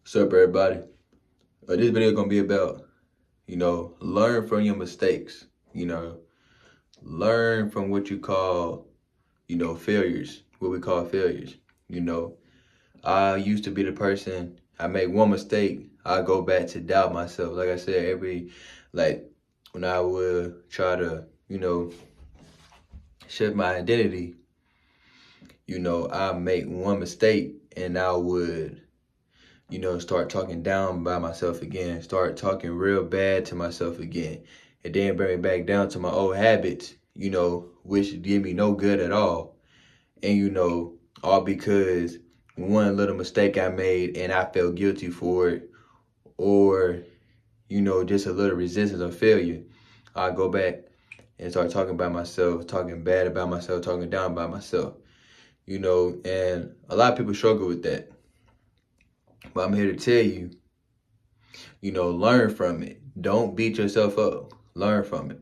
What's up, everybody? This video is gonna be about, learn from your mistakes. Learn from what you call, failures. What we call failures. You know, I used to be the person. I make one mistake, I go back to doubt myself. Like I said, when I would try to, shift my identity, I make one mistake and I would start talking down by myself again, start talking real bad to myself again, and then bring me back down to my old habits, which did me no good at all. And, all because one little mistake I made and I felt guilty for it, or, just a little resistance or failure. I go back and start talking about myself, talking bad about myself, talking down about myself, and a lot of people struggle with that. But I'm here to tell you, learn from it. Don't beat yourself up. Learn from it.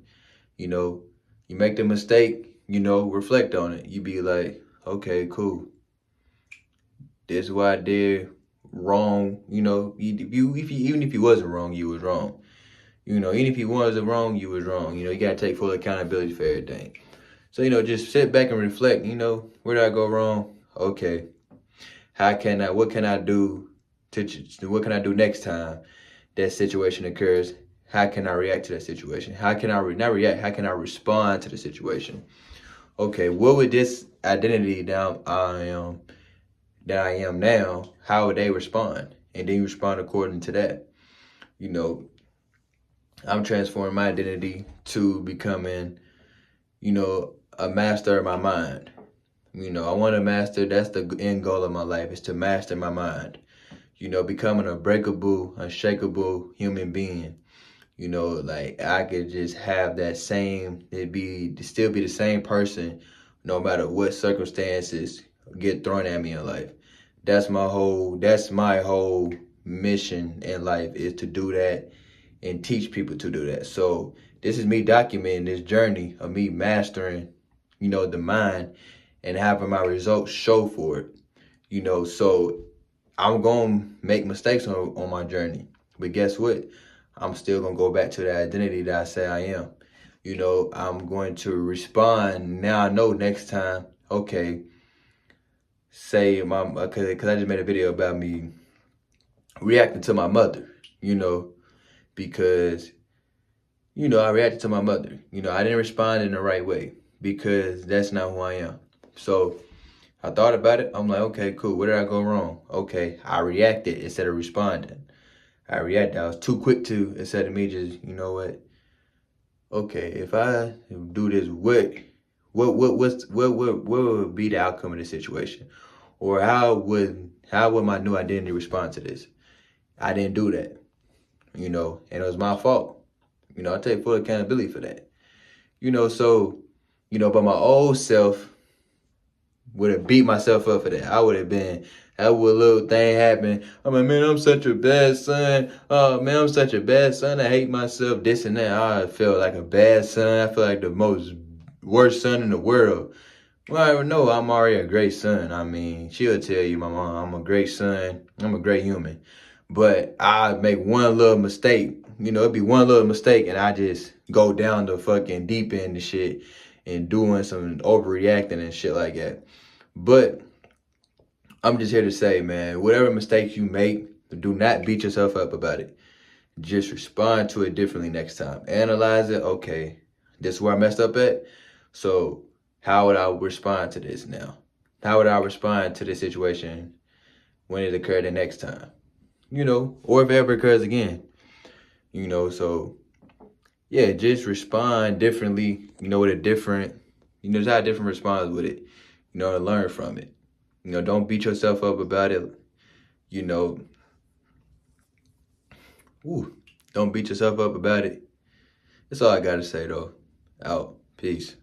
You make the mistake, reflect on it. You be like, okay, cool. This is what I did wrong. Even if you wasn't wrong, you was wrong. Even if you wasn't wrong, you was wrong. You gotta take full accountability for everything. So, just sit back and reflect, where did I go wrong? Okay. What can I do what can I do next time that situation occurs? How can I react to that situation? How can I not react? How can I respond to the situation? Okay, what would this identity that I am now, how would they respond? And then you respond according to that. I'm transforming my identity to becoming, a master of my mind. I want to master, that's the end goal of my life, is to master my mind. Becoming a breakable, unshakable human being. I could just have that same, still be the same person no matter what circumstances get thrown at me in life. That's my whole mission in life, is to do that and teach people to do that. So this is me documenting this journey of me mastering, the mind and having my results show for it. So I'm going to make mistakes on my journey. But guess what? I'm still going to go back to the identity that I say I am. I'm going to respond. Now I know next time, okay, because I just made a video about me reacting to my mother, because, I reacted to my mother. I didn't respond in the right way because that's not who I am. So I thought about it. I'm like, okay, cool. Where did I go wrong? Okay, I reacted instead of responding. I reacted. I was too quick to, instead of me just, okay, if I do this, what would be the outcome of this situation? Or how would my new identity respond to this? I didn't do that, and it was my fault. I take full accountability for that. But my old self would have beat myself up for that. I would have been, that would little thing happen. I'm like, man, I'm such a bad son. Oh, man, I'm such a bad son. I hate myself, this and that. I feel like a bad son. I feel like the worst son in the world. Well, no, I'm already a great son. I mean, she'll tell you, my mom, I'm a great son. I'm a great human. But I make one little mistake. It'd be one little mistake and I just go down the fucking deep end of shit and doing some overreacting and shit like that. But I'm just here to say, man, whatever mistakes you make, do not beat yourself up about it. Just respond to it differently next time. Analyze it. Okay, this is where I messed up at. So how would I respond to this now? How would I respond to this situation when it occurred the next time? Or if it ever occurs again. So yeah, just respond differently, with a different, just have a different response with it, and learn from it. Don't beat yourself up about it. Don't beat yourself up about it. That's all I got to say, though. Out. Peace.